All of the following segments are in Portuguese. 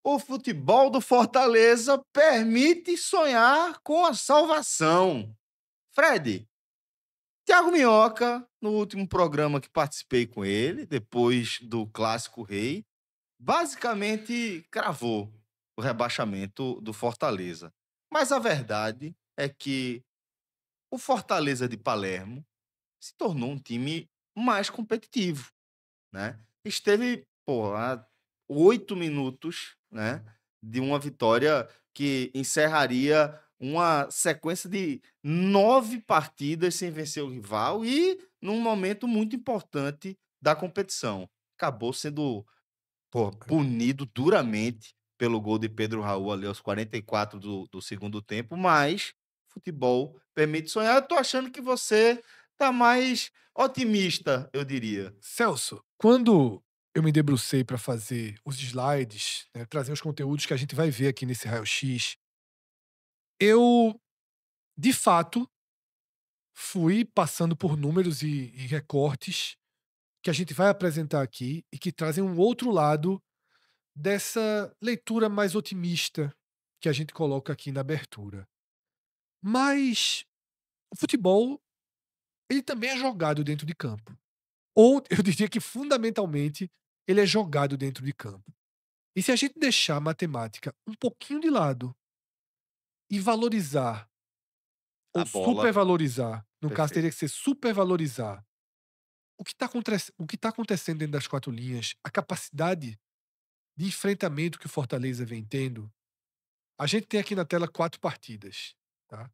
O futebol do Fortaleza permite sonhar com a salvação. Fred, Thiago Minhoca, no último programa que participei com ele, depois do Clássico Rei, basicamente cravou o rebaixamento do Fortaleza. Mas a verdade é que o Fortaleza de Palermo se tornou um time mais competitivo, né? Esteve, pô, a 8 minutos, né, de uma vitória que encerraria uma sequência de 9 partidas sem vencer o rival e num momento muito importante da competição. Acabou sendo, pô, punido duramente pelo gol de Pedro Raul ali aos 44 do segundo tempo, mas futebol permite sonhar. Eu tô achando que você tá mais otimista, eu diria. Celso, quando eu me debrucei para fazer os slides, né, trazer os conteúdos que a gente vai ver aqui nesse raio-x, eu, de fato, fui passando por números e recortes que a gente vai apresentar aqui e que trazem um outro lado dessa leitura mais otimista que a gente coloca aqui na abertura. Mas o futebol, ele também é jogado dentro de campo. Ou eu diria que fundamentalmente ele é jogado dentro de campo. E se a gente deixar a matemática um pouquinho de lado e valorizar, A ou bola, supervalorizar, no caso perfeito. teria que ser supervalorizar, o que tá acontecendo dentro das 4 linhas, a capacidade de enfrentamento que o Fortaleza vem tendo, a gente tem aqui na tela 4 partidas, tá.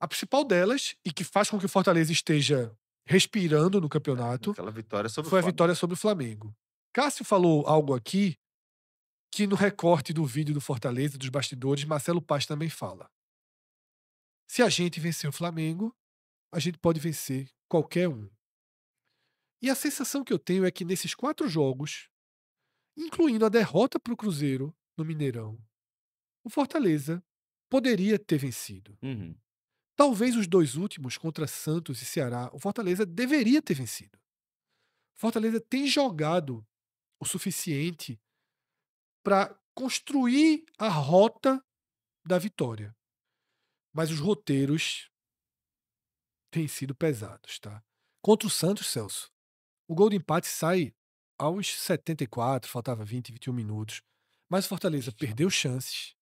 A principal delas, e que faz com que o Fortaleza esteja respirando no campeonato, Aquela vitória sobre o foi a vitória Flamengo. sobre o Flamengo. Cássio falou algo aqui que no recorte do vídeo do Fortaleza, dos bastidores, Marcelo Paz também fala. Se a gente vencer o Flamengo, a gente pode vencer qualquer um. E a sensação que eu tenho é que nesses 4 jogos, incluindo a derrota para o Cruzeiro no Mineirão, o Fortaleza poderia ter vencido. Uhum. Talvez os 2 últimos contra Santos e Ceará, o Fortaleza deveria ter vencido. O Fortaleza tem jogado o suficiente para construir a rota da vitória, mas os roteiros têm sido pesados, tá. Contra o Santos, Celso, o gol de empate sai aos 74, faltava 20, 21 minutos, mas o Fortaleza perdeu chances,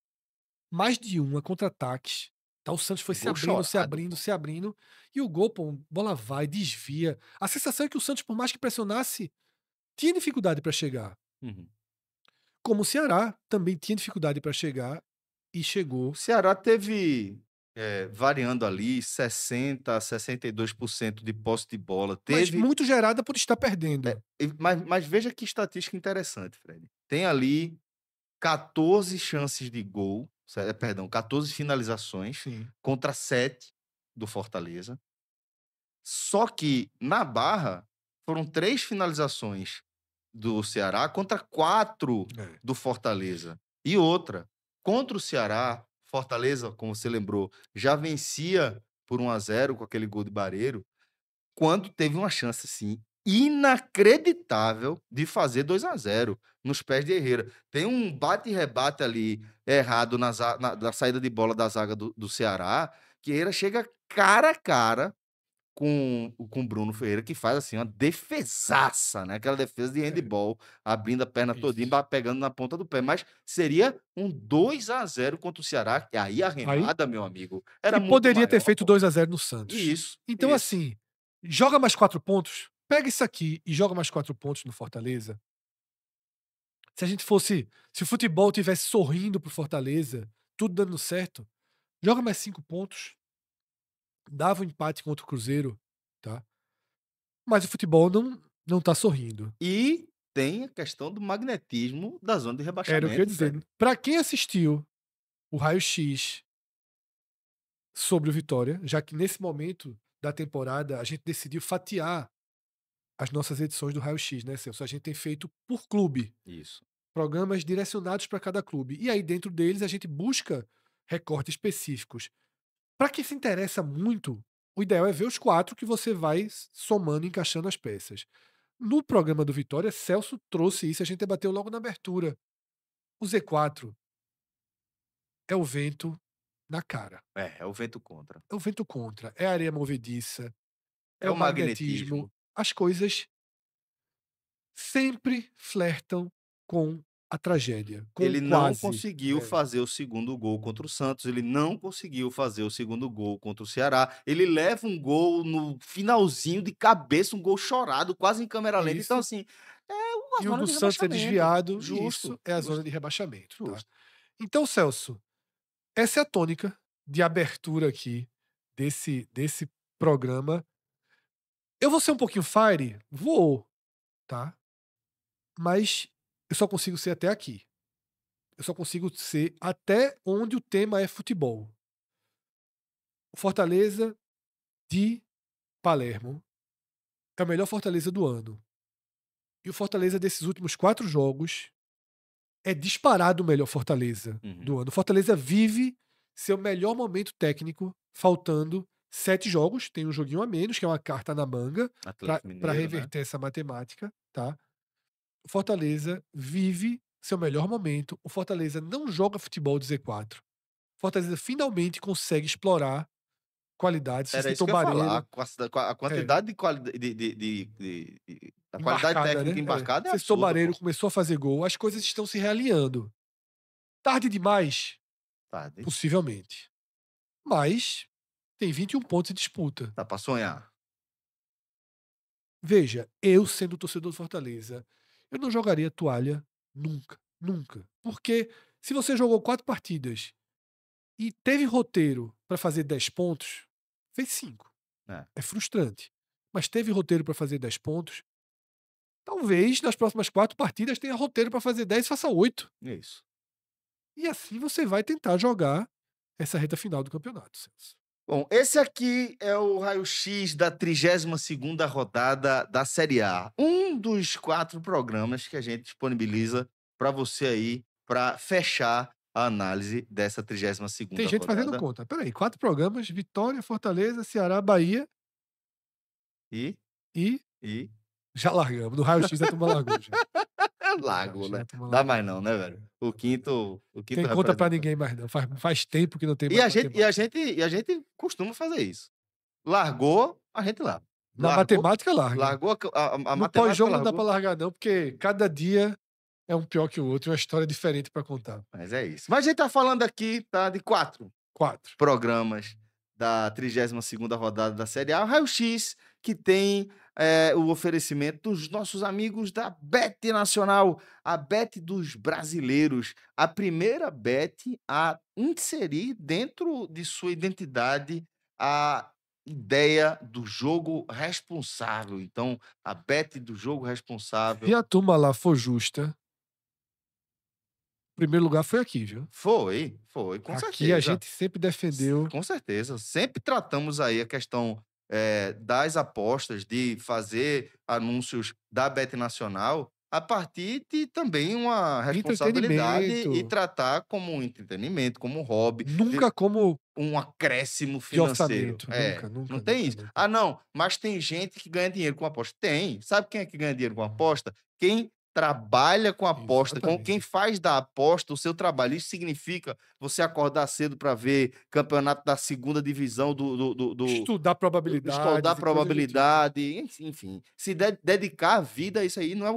mais de uma, contra-ataques, tá, o Santos foi se Gol abrindo, se chorado, abrindo, pô. se abrindo, e o gol, pô, bola vai, desvia. A sensação é que o Santos, por mais que pressionasse, tinha dificuldade para chegar, Uhum. como o Ceará também tinha dificuldade para chegar e O chegou, Ceará teve, variando ali 60 a 62% de posse de bola. mas Teve, muito gerada por estar perdendo. mas veja que estatística interessante, Fred. Tem ali 14 chances de gol, perdão, 14 finalizações Sim, contra 7 do Fortaleza. Só que na Barra foram 3 finalizações do Ceará contra 4 é. do Fortaleza. E outra, contra o Ceará, Fortaleza, como você lembrou, já vencia por 1-0 com aquele gol de Barreiro, quando teve uma chance, assim, inacreditável de fazer 2-0 nos pés de Herrera. Tem um bate e rebate ali errado na saída de bola da zaga do Ceará, que Herrera chega cara a cara com o Bruno Ferreira, que faz, assim, uma defesaça, né, aquela defesa de É, handball, abrindo a perna todinha, isso. pegando na ponta do pé, mas seria um 2-0 contra o Ceará, e aí a Aí remada, meu amigo, era e muito poderia ter maior, feito pô. 2-0 no Santos. Isso, Então, isso. assim, joga mais 4 pontos, pega isso aqui e joga mais 4 pontos no Fortaleza. Se o futebol tivesse sorrindo pro Fortaleza, tudo dando certo, joga mais 5 pontos, dava um empate contra o Cruzeiro, tá. Mas o futebol não tá sorrindo. E tem a questão do magnetismo da zona de Era o que eu ia rebaixamento, dizer. Fred. Pra quem assistiu o raio-x sobre o Vitória, já que nesse momento da temporada a gente decidiu fatiar as nossas edições do raio-x, né, Celso? A gente tem feito por clube, Isso. programas direcionados para cada clube. E aí, dentro deles, a gente busca recortes específicos. Para quem se interessa muito, o ideal é ver os 4 que você vai somando e encaixando as peças. No programa do Vitória, Celso trouxe isso, a gente debateu logo na abertura. O Z4 é o vento na cara. É o vento contra. É o vento contra. É a areia movediça. É É o o magnetismo. magnetismo. As coisas sempre flertam com a tragédia, com o Ele não quase, conseguiu né. fazer o segundo gol contra o Santos, ele não conseguiu fazer o segundo gol contra o Ceará. Ele leva um gol no finalzinho de cabeça, um gol chorado, quase em câmera lenta. Então, Isso. assim, é uma E o zona do de Santos é rebaixamento. desviado, e Justo, isso é a zona justo, de rebaixamento, tá. justo. Então, Celso, essa é a tônica de abertura aqui desse programa. Eu vou ser um pouquinho fire? Vou, tá, mas eu só consigo ser até aqui. Eu só consigo ser até onde o tema é futebol. O Fortaleza de Palermo é o melhor Fortaleza do ano. E o Fortaleza desses últimos 4 jogos é disparado o melhor Fortaleza Uhum. do ano. O Fortaleza vive seu melhor momento técnico, faltando 7 jogos. Tem um joguinho a menos, que é uma carta na manga, Atlético para Mineiro, né? reverter essa matemática, tá? O Fortaleza vive seu melhor momento. O Fortaleza não joga futebol de Z4. O Fortaleza finalmente consegue explorar qualidades. Era isso Citou que eu ia falar. Barreiro, A é, quantidade de qualidade a qualidade embarcada, técnica né? É. embarcada é Citou absurda, Barreiro, pô. começou a fazer gol. As coisas estão se realinhando. Tarde demais? Tá, Possivelmente. Mas tem 21 pontos em disputa. tá pra sonhar. Veja, eu sendo torcedor do Fortaleza, eu não jogaria toalha nunca, nunca. Porque se você jogou 4 partidas e teve roteiro para fazer 10 pontos, fez 5. É, É frustrante. Mas teve roteiro para fazer 10 pontos, talvez nas próximas 4 partidas tenha roteiro para fazer 10 e faça 8. isso. E assim você vai tentar jogar essa reta final do campeonato, Celso. Bom, esse aqui é o raio-x da 32ª rodada da Série A. Um dos 4 programas que a gente disponibiliza para você aí, para fechar a análise dessa Tem 32ª gente fazendo rodada. conta. Peraí, 4 programas: Vitória, Fortaleza, Ceará, Bahia E, e e já largamos. No raio-x a turma largou já. é No lago, raio-x né? a turma Dá largou mais já. não, né, velho? O quinto Tem conta pra representa. ninguém mais não. Faz tempo que não tem E mais a gente, e a matemática. gente, e a gente costuma fazer isso. Largou, a gente larga. Na Largou, matemática larga. largou a No matemática pós-jogo não dá pra largou. largar não, porque cada dia é um pior que o outro, uma história diferente pra contar. Mas é isso. Mas a gente tá falando aqui, tá, de 4 4. programas da 32ª rodada da Série A, o raio-x que tem o oferecimento dos nossos amigos da Bet Nacional, a Bet dos brasileiros, a primeira Bet a inserir dentro de sua identidade a ideia do jogo responsável. Então, a Bet do jogo Se responsável a turma lá for justa, o primeiro lugar foi aqui, viu. foi, com Aqui a certeza. gente sempre defendeu. Com certeza. Sempre tratamos aí a questão, das apostas, de fazer anúncios da Bet Nacional a partir de também uma responsabilidade e Entretenimento, tratar como um entretenimento, como um hobby, de nunca como um acréscimo de financeiro. orçamento, É, nunca, não nunca, tem nunca, isso. nunca. "Ah, não, mas tem gente que ganha dinheiro com aposta". Tem. Sabe quem é que ganha dinheiro com aposta? Quem trabalha com aposta, com quem Exatamente. faz da aposta o seu trabalho. Isso significa você acordar cedo para ver campeonato da 2ª divisão do Estudar estudar probabilidades e coisas do tipo. probabilidade, enfim, se dedicar a vida a isso aí não é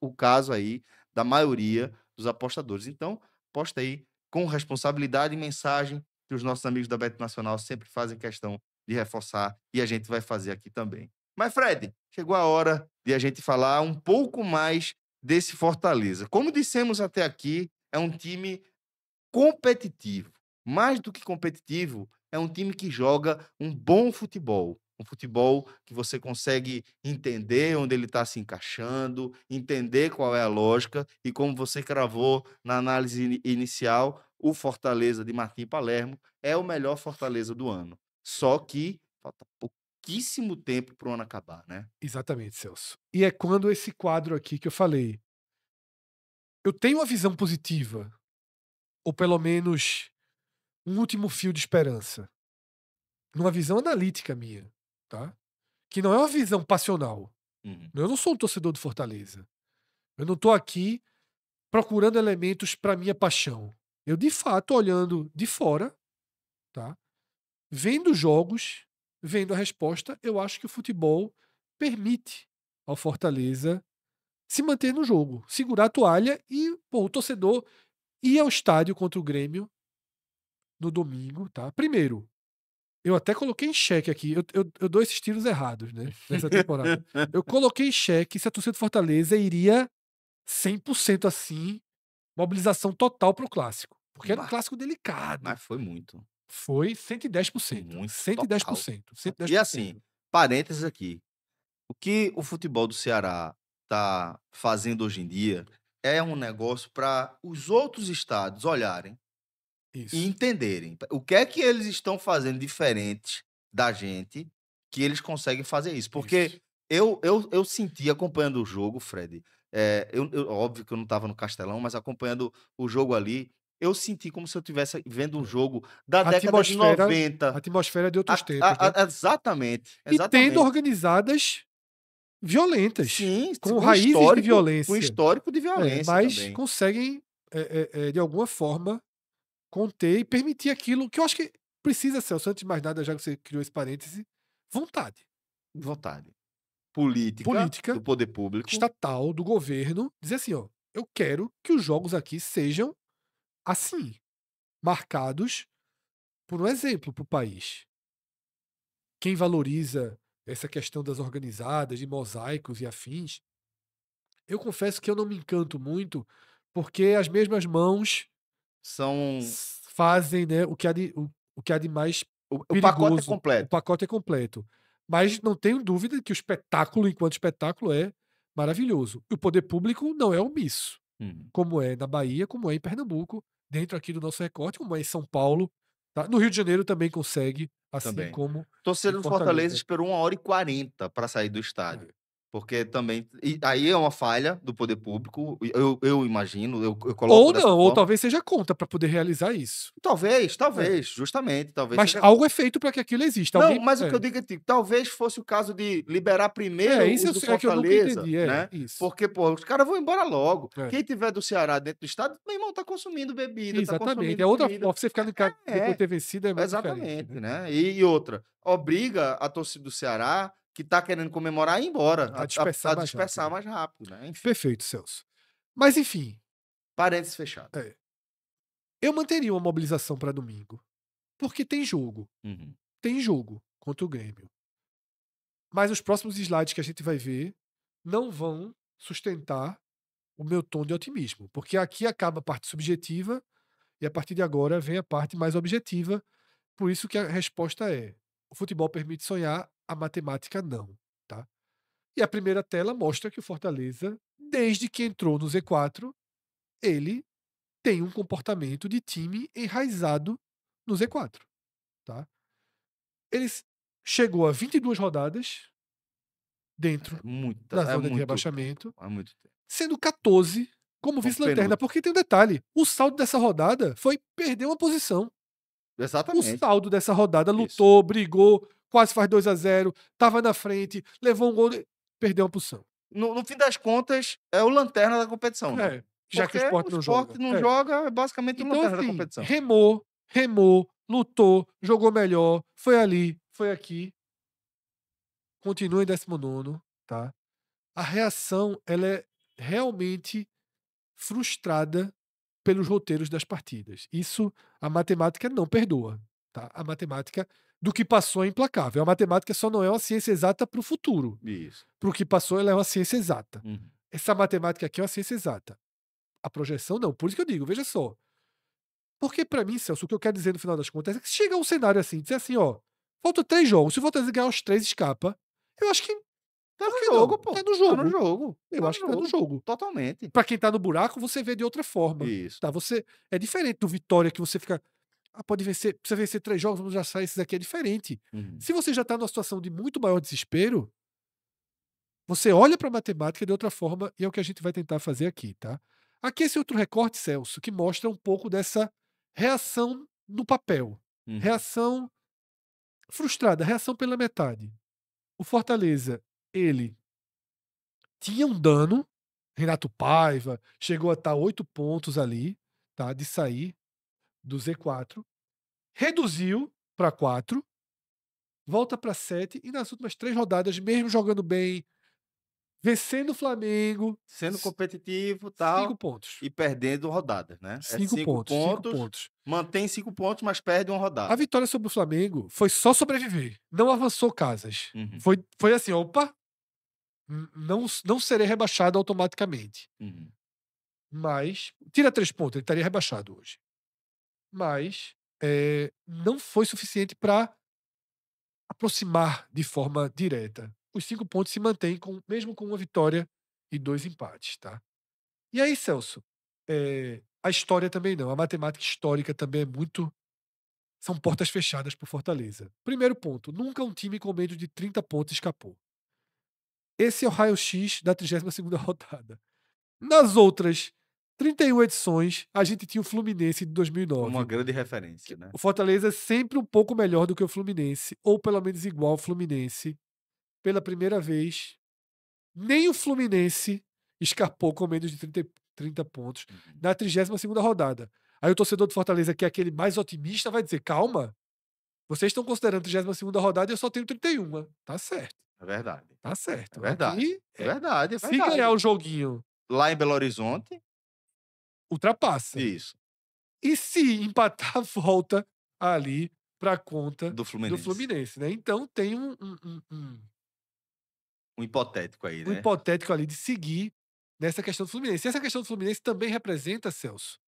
o caso aí da maioria dos apostadores. Então, aposta aí com responsabilidade e mensagem que os nossos amigos da Bet Nacional sempre fazem questão de reforçar e a gente vai fazer aqui também. Mas, Fred, chegou a hora de a gente falar um pouco mais desse Fortaleza. Como dissemos até aqui, é um time competitivo. Mais do que competitivo, é um time que joga um bom futebol. Um futebol que você consegue entender onde ele está se encaixando, entender qual é a lógica, e como você cravou na análise inicial, o Fortaleza de Martim Palermo é o melhor Fortaleza do ano. Só que falta pouquíssimo tempo para o ano acabar, né? Exatamente, Celso. E é quando esse quadro aqui que eu falei, eu tenho uma visão positiva, ou pelo menos um último fio de esperança, numa visão analítica minha, tá? Que não é uma visão passional. Uhum. Eu não sou um torcedor do Fortaleza. Eu não tô aqui procurando elementos para minha paixão. Eu, de fato, olhando de fora, tá? Vendo jogos, vendo a resposta, eu acho que o futebol permite ao Fortaleza se manter no jogo, segurar a toalha e, pô, o torcedor ir ao estádio contra o Grêmio no domingo, tá? Primeiro, eu até coloquei em xeque aqui, eu dou esses tiros errados, né, nessa temporada. Eu coloquei em xeque se a torcida do Fortaleza iria 100% assim, mobilização total para o clássico, porque era um Bah, clássico delicado. mas foi muito. Foi 110%, Muito total. 110%, E assim, 110%. parênteses aqui. O que o futebol do Ceará tá fazendo hoje em dia é um negócio para os outros estados olharem e Isso, entenderem o que é que eles estão fazendo diferente da gente, que eles conseguem fazer isso. isso. Porque eu senti acompanhando o jogo, Fred, óbvio que eu não estava no Castelão, mas acompanhando o jogo ali, eu senti como se eu estivesse vendo um É. jogo da A década de atmosfera 90. de outros tempos, né. Exatamente, E tendo exatamente. organizadas violentas, Sim, com raízes de com violência. histórico de violência Mas também. conseguem, de alguma forma, conter e permitir aquilo que eu acho que precisa, Celso, antes de mais nada, já que você criou esse parêntese, vontade Vontade. Política política, do poder público. estatal, do governo, dizer assim: ó, eu quero que os jogos aqui sejam assim, marcados por um exemplo para o país. Quem valoriza essa questão das organizadas, de mosaicos e afins, eu confesso que eu não me encanto muito, porque as mesmas mãos São fazem, né, o que há de mais o pacote é perigoso. O completo. pacote é completo. Mas não tenho dúvida que o espetáculo, enquanto espetáculo, é maravilhoso. E o poder público não é omisso, Uhum. como é na Bahia, como é em Pernambuco, dentro aqui do nosso recorte, como é em São Paulo. Tá? No Rio de Janeiro também consegue, assim Também. como em Torcedor do Fortaleza Fortaleza. esperou 1h40 para sair do É. estádio, porque também e aí é uma falha do poder público, eu imagino, eu coloco Ou dessa não, ou forma. talvez seja conta para poder realizar isso. É. Talvez, justamente, talvez Mas seja. algo é feito para que aquilo exista. Não, Alguém. mas o que eu digo é tipo, talvez fosse o caso de liberar primeiro Isso os do é que eu nunca Fortaleza, entendi. É, né, isso. porque, pô, os caras vão embora logo. É. Quem tiver do Ceará dentro do estado, meu irmão, tá consumindo bebida, tá Exatamente. É consumindo outra comida. forma. Você ficar no ca depois de É, ter vencido é muito diferente, exatamente, né. né. E outra, obriga a torcida do Ceará, que tá querendo comemorar, a ir embora, A dispersar a mais dispersar rápido. mais rápido, né, enfim. Perfeito, Celso. Mas enfim, Parênteses fechado. é, eu manteria uma mobilização para domingo, porque tem jogo. Uhum. Tem jogo contra o Grêmio. Mas os próximos slides que a gente vai ver não vão sustentar o meu tom de otimismo, porque aqui acaba a parte subjetiva e a partir de agora vem a parte mais objetiva. Por isso que a resposta é: o futebol permite sonhar, a matemática não, tá? E a primeira tela mostra que o Fortaleza, desde que entrou no Z4, ele tem um comportamento de time enraizado no Z4, tá? Ele chegou a 22 rodadas dentro da É zona de muito tempo, rebaixamento, é muito tempo. sendo 14 como Como vice-lanterna, penúltimo. porque tem um detalhe, o saldo dessa rodada foi perder uma posição. O Exatamente, saldo dessa rodada isso. lutou, brigou, quase faz 2-0, estava na frente, levou um gol, perdeu uma posição. No fim das contas, é o lanterna da competição, né. É, já que o Porque o Sport não Sport joga. não É. joga, é basicamente o Então, lanterna da assim, competição. remou, lutou, jogou melhor, foi ali, foi aqui, continua em 19º, tá? A reação, ela é realmente frustrada pelos roteiros das partidas. Isso a matemática não perdoa, tá? A matemática do que passou é implacável. A matemática só não é uma ciência exata para o futuro. Isso. Para o que passou, ela é uma ciência exata. Uhum. Essa matemática aqui é uma ciência exata. A projeção não. Por isso que eu digo, veja só. Porque para mim, Celso, o que eu quero dizer no final das contas é que se chega a um cenário assim, dizer assim, ó, faltam 3 jogos, se o Fortaleza ganhar os 3 escapa, eu acho que, Tá por no que jogo, não? Tá pô. no Tá no jogo. jogo. Eu Tá acho no que tá no jogo. jogo. Totalmente. Pra quem tá no buraco, você vê de outra forma, Isso. tá? Você é diferente do Vitória que você fica, pode vencer, precisa vencer 3 jogos, vamos já sair, esses aqui é diferente. Uhum. Se você já tá numa situação de muito maior desespero, você olha pra matemática de outra forma e é o que a gente vai tentar fazer aqui, tá? Aqui esse outro recorte, Celso, que mostra um pouco dessa reação no papel. Uhum. Reação frustrada, reação pela metade. O Fortaleza, ele tinha um dano, Renato Paiva, chegou a estar 8 pontos ali, tá, de sair do Z4, reduziu para 4, volta para 7 e nas últimas 3 rodadas, mesmo jogando bem, vencendo o Flamengo, Sendo competitivo, 5 tal, pontos. e perdendo rodadas, né? É 5 5 pontos, 5 pontos, pontos. mantém 5 pontos, mas perde uma A rodada. vitória sobre o Flamengo foi só sobreviver, não avançou casas. Uhum, Foi assim: "Opa, não serei rebaixado automaticamente". uhum. Mas tira 3 pontos, ele estaria rebaixado hoje. Mas, não foi suficiente para aproximar de forma direta. Os 5 pontos se mantêm mesmo com uma vitória e 2 empates, tá. E aí, Celso, a história também não, a matemática histórica também é muito são portas fechadas para o Fortaleza. Primeiro ponto, nunca um time com menos de 30 pontos escapou. Esse é o raio-x da 32ª rodada. Nas outras 31 edições, a gente tinha o Fluminense de Como uma 2009. grande referência, né? O Fortaleza é sempre um pouco melhor do que o Fluminense, ou pelo menos igual ao Fluminense. Pela primeira vez, nem o Fluminense escapou com menos de 30 pontos Uhum. na 32ª rodada. Aí o torcedor do Fortaleza, que é aquele mais otimista, vai dizer: "Calma, vocês estão considerando a 32ª rodada e eu só tenho 31". Tá certo, É verdade, tá é certo. verdade, Aqui, é verdade, é se ganhar verdade. o joguinho, Lá em Belo Horizonte, ultrapassa. isso, E se empatar, volta ali para conta do do Fluminense. Fluminense, né. Então tem Um hipotético aí, um né? hipotético ali de seguir nessa questão do Fluminense. E essa questão do Fluminense também representa, Celso,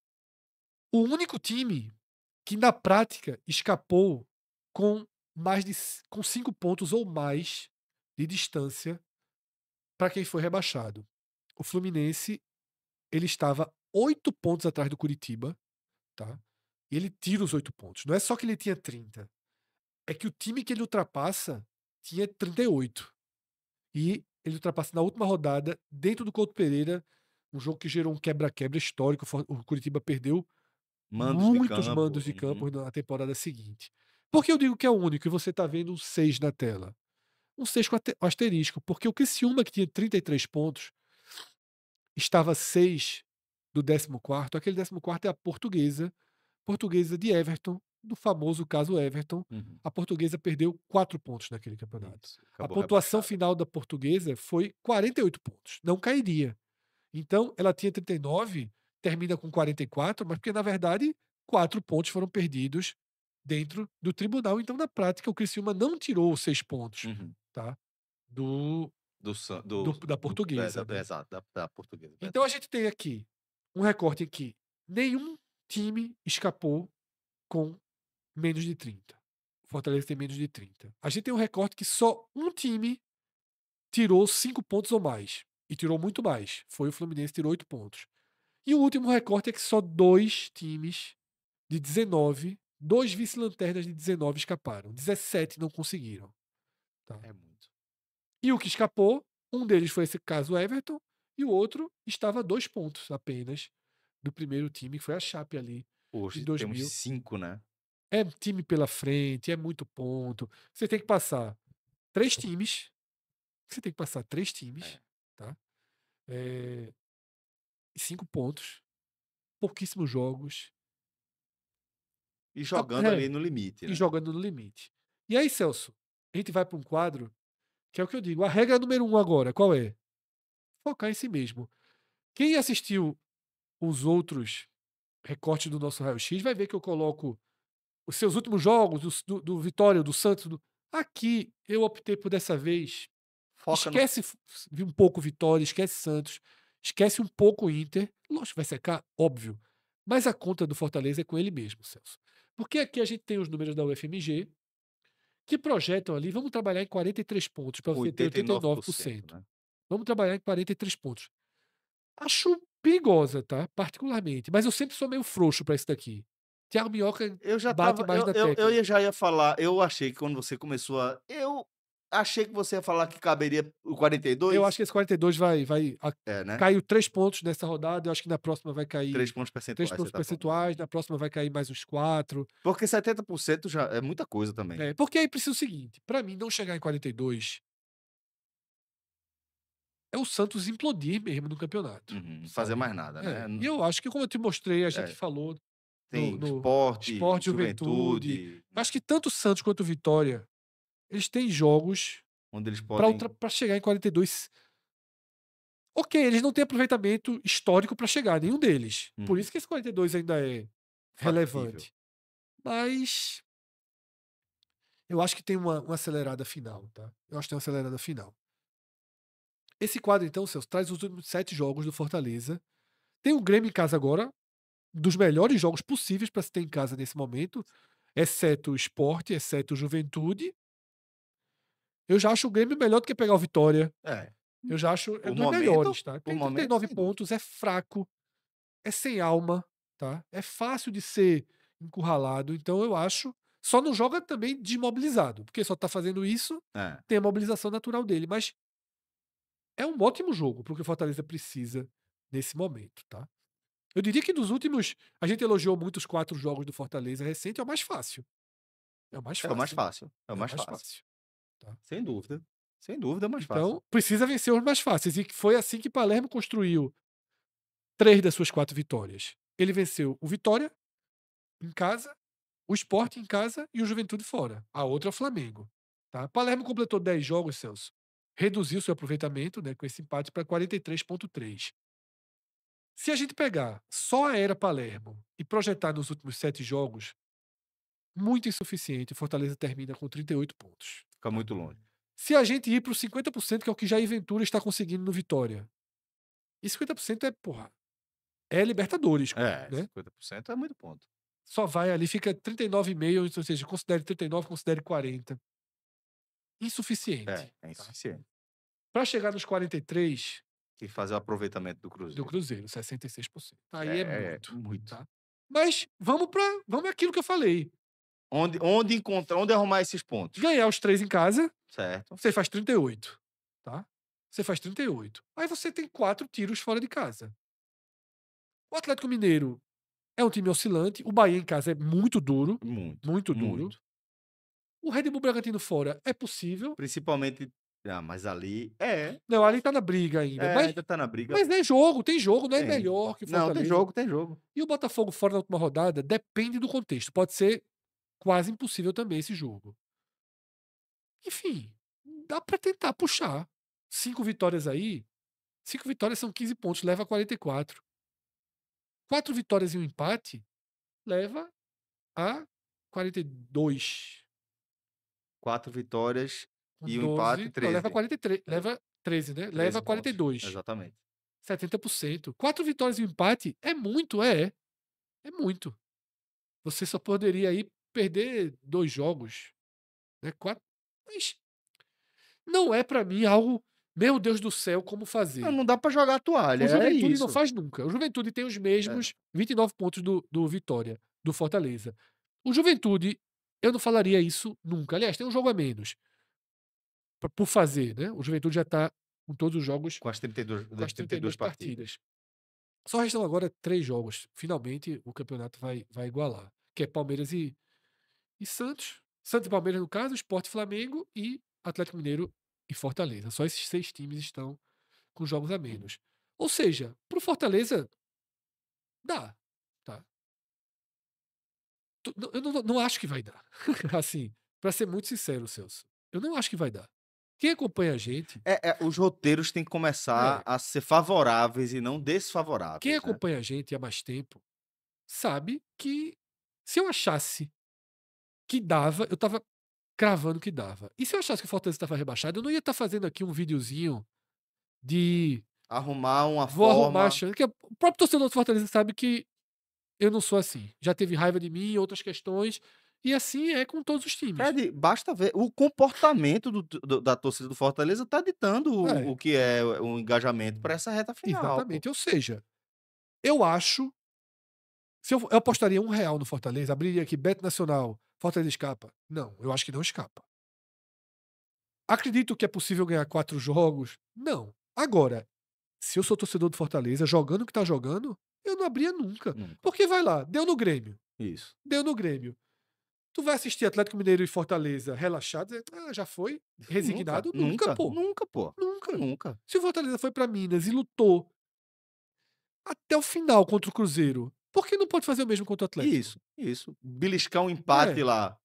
o único time que na prática escapou com mais de com 5 pontos ou mais de distância para quem foi rebaixado. O Fluminense, ele estava 8 pontos atrás do Curitiba, tá, e ele tira os 8 pontos. Não é só que ele tinha 30. É que o time que ele ultrapassa tinha 38. E ele ultrapassa na última rodada, dentro do Couto Pereira, um jogo que gerou um quebra-quebra histórico. O Curitiba perdeu Mandos de muitos campo. mandos de Uhum. campo na temporada seguinte. Por que eu digo que é o único e você está vendo um 6 na tela? Um 6 com asterisco, porque o Criciúma, que tinha 33 pontos, estava 6 do 14º. Aquele 14º é a Portuguesa de Everton, do famoso caso Everton. Uhum. A Portuguesa perdeu 4 pontos naquele campeonato. Isso, A acabou pontuação rebaixada. final da Portuguesa foi 48 pontos, não cairia. Então, ela tinha 39, termina com 44, mas porque na verdade 4 pontos foram perdidos dentro do tribunal. Então, na prática, o Criciúma não tirou os 6 pontos, Uhum. tá, do Do San da é, Portuguesa, da né. exato, da Portuguesa, Então a verdade. gente tem aqui um recorte em que nenhum time escapou com menos de 30. O Fortaleza tem menos de 30. A gente tem um recorte que só um time tirou 5 pontos ou mais. E tirou muito mais. Foi o Fluminense, tirou 8 pontos. E o último recorte é que só 2 times de 19, 2 vice-lanternas de 19 escaparam. 17 não conseguiram. Tá? É muito. E o que escapou, um deles foi esse caso Everton, e o outro estava a 2 pontos apenas do primeiro time, que foi a Chape ali, de Hoje temos 2000. 5, né? É time pela frente, é muito ponto. Você tem que passar 3 times. Você tem que passar 3 times, É. tá? Eh, 5 pontos, pouquíssimos jogos. E A jogando ali no limite, e né? jogando no limite. E aí, Celso, a gente vai para um quadro que é o que eu digo, a regra número 1 agora, qual é? Focar em si mesmo. Quem assistiu os outros recortes do nosso raio-x vai ver que eu coloco os seus últimos jogos do Vitória, do Santos. Aqui eu optei por dessa vez. Foca no Esquece um pouco Vitória, esquece Santos, esquece um pouco Inter. Lógico, vai secar, óbvio. Mas a conta do Fortaleza é com ele mesmo, Celso. Porque aqui a gente tem os números da UFMG que projetam ali, vamos trabalhar em 43 pontos para você ter 89%, 89%. né? Vamos trabalhar em 43 pontos. Acho perigosa, tá? Particularmente. Mas eu sempre sou meio frouxo para isso daqui. Thiago Minhoca Eu já bate estava mais na tecla. já ia falar, eu achei que quando você começou a eu achei que você ia falar que caberia o Eu 42. acho que esse 42 É, né? caiu 3 pontos nessa rodada. Eu acho que na próxima vai 3 cair pontos 3 percentuais, você pontos tá falando. percentuais. Na próxima vai cair mais uns 4. Porque 70% já é muita coisa também. Porque aí precisa o seguinte: para mim, não chegar em 42 é o Santos implodir mesmo no campeonato. Não fazer Sabe? mais nada, né? E eu acho que, como eu te mostrei, a gente É, falou tem no esporte, Esporte Juventude. juventude, Acho né? que tanto o Santos quanto o Vitória, eles têm jogos Onde eles para podem. chegar em 42. Ok, eles não têm aproveitamento histórico para chegar, nenhum deles. Por Uhum, isso que esse 42 ainda é factível. relevante. Mas eu acho que tem uma acelerada final, tá? Eu acho que tem uma acelerada final. Esse quadro, então, Celso, traz os últimos 7 jogos do Fortaleza. Tem o Grêmio em casa agora, dos melhores jogos possíveis para se ter em casa nesse momento, exceto o Sport, exceto o Juventude. Eu já acho o Grêmio melhor do que pegar o Vitória. É. Eu já acho é Por dos momento, melhores, tá? por Tem momento, 39 sem dúvida. pontos, é fraco, é sem alma, tá? É fácil de ser encurralado, então eu acho. Só não joga também desmobilizado, porque só tá fazendo isso, É. tem a mobilização natural dele, mas é um ótimo jogo pro que o Fortaleza precisa nesse momento, tá? Eu diria que dos últimos, a gente elogiou muito os 4 jogos do Fortaleza recente, é o mais fácil. É o mais É o mais fácil. fácil. É o É o mais mais fácil. fácil, tá? Sem dúvida. Sem dúvida, é o mais fácil. Então, precisa vencer os mais fáceis. E foi assim que Palermo construiu 3 das suas 4 vitórias. Ele venceu o Vitória em casa, o Sport em casa e o Juventude fora. A outra é o Flamengo. Tá? Palermo completou 10 jogos, Celso. Reduziu seu aproveitamento, né, com esse empate para 43,3. Se a gente pegar só a era Palermo e projetar nos últimos 7 jogos, muito insuficiente. O Fortaleza termina com 38 pontos. Fica muito longe. Se a gente ir para os 50%, que é o que Jair Ventura está conseguindo no Vitória, e 50% é, porra, é Libertadores, É, né? 50% é muito ponto. Só vai ali, fica 39,5, ou seja, considere 39, considere 40. Insuficiente. É Tá? insuficiente. Para chegar nos 43 E fazer o aproveitamento do do Cruzeiro. Cruzeiro, 66%. Aí é É, muito. muito. Tá? Mas vamos aquilo que eu falei. Onde encontrar, onde arrumar esses pontos? Ganhar os 3 em casa, Certo. você faz 38. Tá? Você faz 38. Aí você tem 4 tiros fora de casa. O Atlético Mineiro é um time oscilante. O Bahia em casa é muito duro. Muito. Muito duro. Muito. O Red Bull Bragantino fora é possível. Principalmente. Ah, mas ali. É. Não, ali tá na briga ainda. Ainda tá na briga. Mas é jogo, tem jogo, não é Tem. melhor que o Não, Fortaleza. tem jogo. E o Botafogo fora na última rodada depende do contexto. Pode ser quase impossível também esse jogo. Enfim, dá pra tentar puxar. 5 vitórias aí. 5 vitórias são 15 pontos, leva a 44. 4 vitórias e um empate leva a 42. 4 vitórias Com e um empate, 12. Não, leva a 13. 43. Leva 13, né? 13 Leva a pontos. 42. Exatamente. 70%. 4 vitórias e um empate é muito, é. É muito. Você só poderia aí perder 2 jogos. Né? 4. Mas não é pra mim algo, meu Deus do céu, como fazer. Não dá pra jogar a toalha. O É Juventude não isso. faz nunca. O Juventude tem os É. mesmos 29 pontos do Vitória, do Fortaleza. O Juventude, eu não falaria isso nunca. Aliás, tem um jogo a menos por fazer, né? O Juventude já tá com todos os jogos Com as 32, com as 32 32 partidas. partidas. Só restam agora 3 jogos. Finalmente o campeonato vai igualar. Que é Palmeiras e Santos. Santos e Palmeiras, no caso, Sport e Flamengo e Atlético Mineiro e Fortaleza. Só esses 6 times estão com jogos a menos. Ou seja, pro Fortaleza, dá. Tá? Eu não acho que vai dar. Assim, para ser muito sincero, Celso. Eu não acho que vai dar. Quem acompanha a gente. Os roteiros têm que começar a ser favoráveis e não Quem desfavoráveis, né? acompanha a gente há mais tempo sabe que se eu achasse que dava, eu tava cravando que dava. E se eu achasse que o Fortaleza estava rebaixado, eu não ia estar fazendo aqui um videozinho de Arrumar uma vou arrumar a forma. chance. Que o próprio torcedor do Fortaleza sabe que eu não sou assim. Já teve raiva de mim, outras questões. E assim é com todos os times. Fred, basta ver. O comportamento da torcida do Fortaleza tá ditando É. o que é o engajamento para essa reta final. Pô. Exatamente. Ou seja, eu acho. Se eu apostaria R$1 no Fortaleza, abriria aqui Bet Nacional, Fortaleza escapa. Não, eu acho que não escapa. Acredito que é possível ganhar 4 jogos? Não. Agora, se eu sou torcedor do Fortaleza, jogando o que tá jogando, eu não abria nunca. Nunca. Porque vai lá, deu no Grêmio. Isso. Deu no Grêmio. Tu vai assistir Atlético Mineiro e Fortaleza relaxado, já foi? Resignado? Nunca, pô. Nunca, pô. Nunca. Nunca. Se o Fortaleza foi pra Minas e lutou até o final contra o Cruzeiro, por que não pode fazer o mesmo contra o Atlético? Isso. Beliscar um empate É. lá.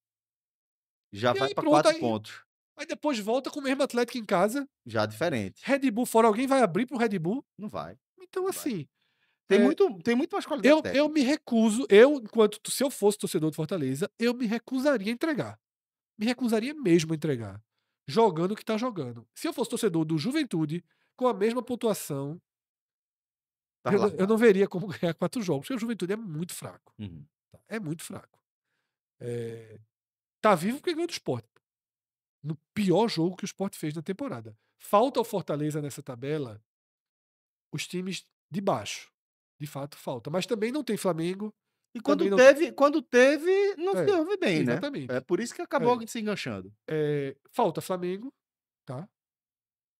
Já E vai aí pra pronto, 4 pontos. aí depois volta com o mesmo Atlético em casa, Já diferente. Red Bull fora, alguém vai abrir pro Red Bull? Não vai. Então, Não vai. assim, Tem é, muito mais qualidade eu técnica. me recuso, se eu fosse torcedor do Fortaleza, eu me recusaria a entregar. Me recusaria mesmo a entregar. Jogando o que tá jogando. Se eu fosse torcedor do Juventude, com a mesma pontuação, Tá eu largado. não veria como ganhar 4 jogos, porque o Juventude é muito fraco. Uhum. Tá? É muito fraco. Tá vivo porque ganhou do Sport. No pior jogo que o Sport fez na temporada. Falta ao Fortaleza nessa tabela os times de baixo. De fato, falta. Mas também não tem Flamengo. E Também quando teve, não se É, desenvolve bem, né? exatamente. É por isso que acabou É. se enganchando. Falta Flamengo, tá?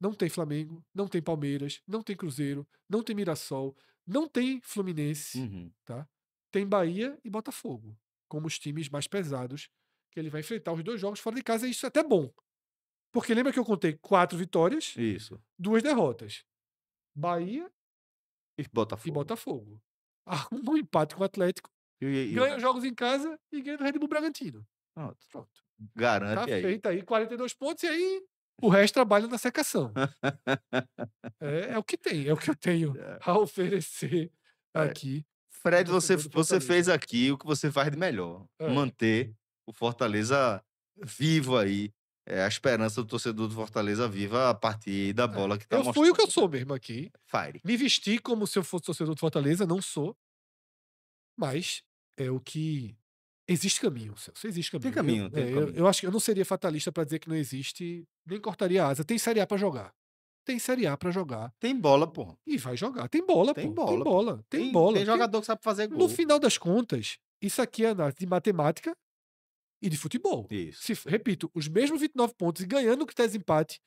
Não tem Flamengo, não tem Palmeiras, não tem Cruzeiro, não tem Mirassol, não tem Fluminense, Uhum. tá? Tem Bahia e Botafogo, como os times mais pesados que ele vai enfrentar os 2 jogos fora de casa, e isso é até bom. Porque lembra que eu contei 4 vitórias, Isso. 2 derrotas. Bahia E e Botafogo. Botafogo. Arruma um empate com o Atlético, E o ganha os resto? jogos em casa e ganha do Red Bull Bragantino. Pronto. Pronto. Tá Garante aí. feito aí 42 pontos, e aí o resto trabalha na secação. É o que tem, é o que eu tenho É. a oferecer É. aqui. Fred, Torcedor do você Fortaleza. fez aqui o que você faz de melhor. É. Manter o Fortaleza vivo aí. É a esperança do torcedor do Fortaleza viva a partir da bola que tá Eu mostrando. fui o que eu sou mesmo aqui. Fire. Me vesti como se eu fosse torcedor do Fortaleza, não sou. Mas é o que. Existe caminho, Celso. Existe caminho. Tem caminho, tem caminho. Eu acho que eu não seria fatalista pra dizer que não existe, nem cortaria a asa. Tem Série A pra jogar. Tem Série A pra jogar. Tem bola, pô. E vai jogar. Tem bola, Tem pô. bola, Tem bola. Tem Tem bola. jogador que sabe fazer No gol. final das contas, isso aqui é análise de matemática e de futebol. Isso. Repito, os mesmos 29 pontos e ganhando o critério de empate,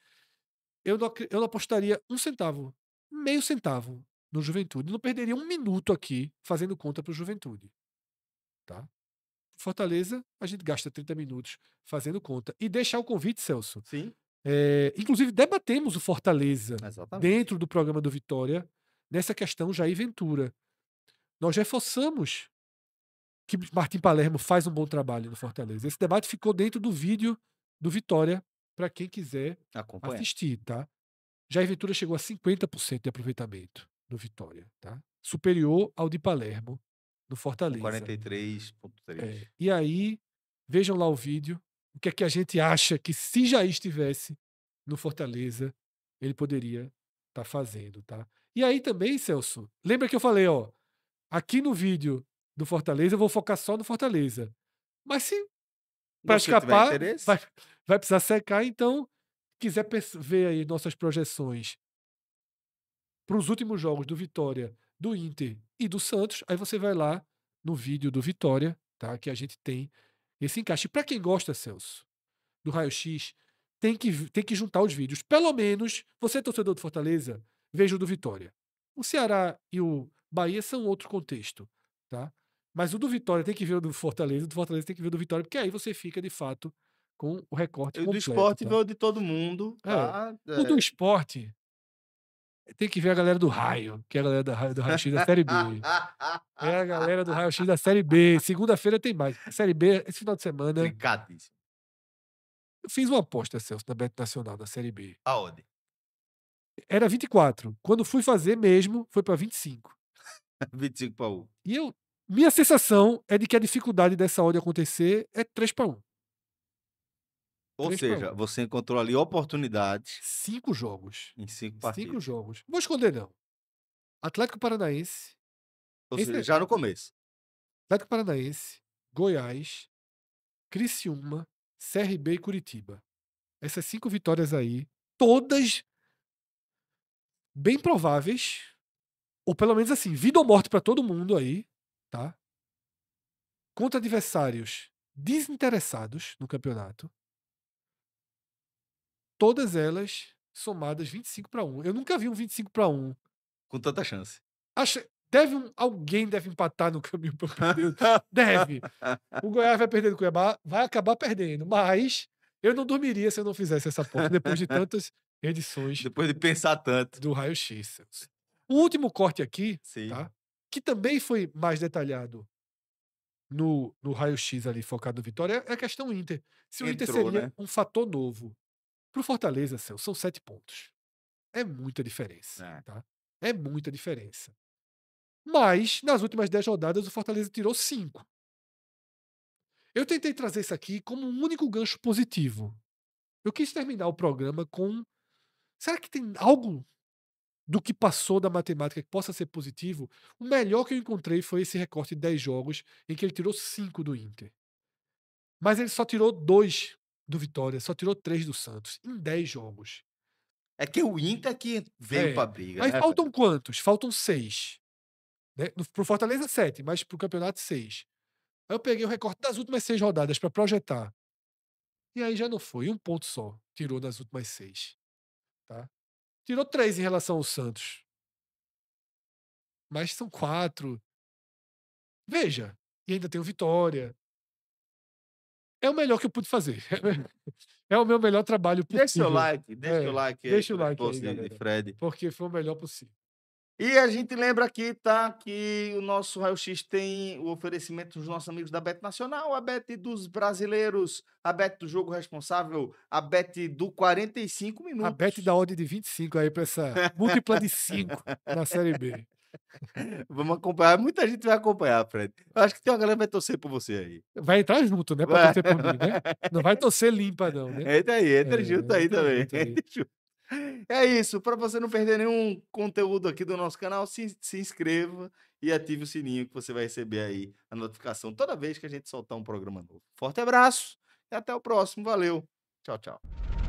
eu não apostaria 1 centavo, meio centavo no Juventude. Eu não perderia 1 minuto aqui fazendo conta pro Juventude. Tá? Fortaleza, a gente gasta 30 minutos fazendo conta. E deixar o convite, Celso. Sim. Inclusive, debatemos o Fortaleza Exatamente. dentro do programa do Vitória nessa questão Jair Ventura. Nós reforçamos que Martim Palermo faz um bom trabalho no Fortaleza. Esse debate ficou dentro do vídeo do Vitória para quem quiser Acompanha. assistir, tá? Jair Ventura chegou a 50% de aproveitamento no Vitória, tá? Superior ao de Palermo no Com Fortaleza. 43,3. E aí, vejam lá o vídeo, o que é que a gente acha que se Jair estivesse no Fortaleza, ele poderia estar fazendo, tá? E aí também, Celso, lembra que eu falei, ó, aqui no vídeo do Fortaleza eu vou focar só no Fortaleza. Mas se para Você tiver escapar, interesse? vai precisar secar, então quiser ver aí nossas projeções para os últimos jogos do Vitória, do Inter e do Santos, aí você vai lá no vídeo do Vitória, tá? Que a gente tem esse encaixe. Para quem gosta, Celso, do raio-x, tem que juntar os vídeos. Pelo menos, você é torcedor do Fortaleza, veja o do Vitória. O Ceará e o Bahia são outro contexto, tá? Mas o do Vitória tem que ver o do Fortaleza tem que ver o do Vitória, porque aí você fica, de fato, com o recorte O do completo. esporte Tá? veio de todo mundo, tá? O do esporte tem que ver a galera do raio, que é a galera do raio-x da Série B. É a galera do raio-x da Série B. Segunda-feira tem mais. Série B, esse final de semana. Tricadíssimo. Eu fiz uma aposta, Celso, na Bet Nacional, da Série B. Aonde? Era 24. Quando fui fazer mesmo, foi para 25. 25 para 1. E minha sensação é de que a dificuldade dessa odd acontecer é 3-1. Ou 3 seja, você encontrou ali oportunidades 5 jogos. em 5 5 partidas. jogos. Vou esconder, não. Atlético Paranaense. Ou seja, já no começo. Atlético Paranaense, Goiás, Criciúma, CRB e Curitiba. Essas 5 vitórias aí, todas bem prováveis, ou pelo menos assim, vida ou morte para todo mundo aí, tá? Contra adversários desinteressados no campeonato. Todas elas somadas 25-1. Eu nunca vi um 25-1. Com tanta chance. Alguém deve empatar no caminho para eu perder. Deve. O Goiás vai perder do Cuiabá, vai acabar perdendo, mas eu não dormiria se eu não fizesse essa aposta, depois de tantas edições Depois de pensar tanto. do raio-x, Celso. O último corte aqui, Sim. tá, que também foi mais detalhado no raio-x ali focado no Vitória, é a questão Inter. Se o Inter Entrou, seria né? um fator novo. Para o Fortaleza, Celso, são 7 pontos. É muita diferença, É. tá? É muita diferença. Mas, nas últimas 10 rodadas, o Fortaleza tirou 5. Eu tentei trazer isso aqui como um único gancho positivo. Eu quis terminar o programa com: será que tem algo do que passou da matemática que possa ser positivo? O melhor que eu encontrei foi esse recorte de 10 jogos, em que ele tirou 5 do Inter. Mas ele só tirou 2 do Vitória, só tirou 3 do Santos, em 10 jogos. É que o Inter que veio pra É. briga, Mas né, Fred? faltam quantos? Faltam 6. Né? Pro Fortaleza, 7, mas pro campeonato, 6. Aí eu peguei o recorte das últimas 6 rodadas para projetar. E aí já não foi, 1 ponto só tirou das últimas 6, tá. Tirou 3 em relação ao Santos, mas são 4. Veja, e ainda tem o Vitória. É o melhor que eu pude fazer. É o meu melhor trabalho possível. Deixa seu like aí Deixa o com o like aí, esforço de galera, Fred. porque foi o melhor possível. E a gente lembra aqui, tá, que o nosso raio-x tem o oferecimento dos nossos amigos da Bet Nacional, a Bet dos brasileiros, a Bet do jogo responsável, a Bet do 45 A bet da minutos. odd de 25 aí pra essa múltipla de 5 na Série B. Vamos acompanhar, muita gente vai acompanhar, Fred. Eu acho que tem uma galera que vai torcer por você aí. Vai entrar junto, né, pra Vai. torcer por mim, né. Não vai torcer limpa não, né. Entra junto aí Entra também. junto aí. Entra junto. É isso, para você não perder nenhum conteúdo aqui do nosso canal, se inscreva e ative o sininho que você vai receber aí a notificação toda vez que a gente soltar um programa novo. Forte abraço e até o próximo. Valeu. Tchau, tchau.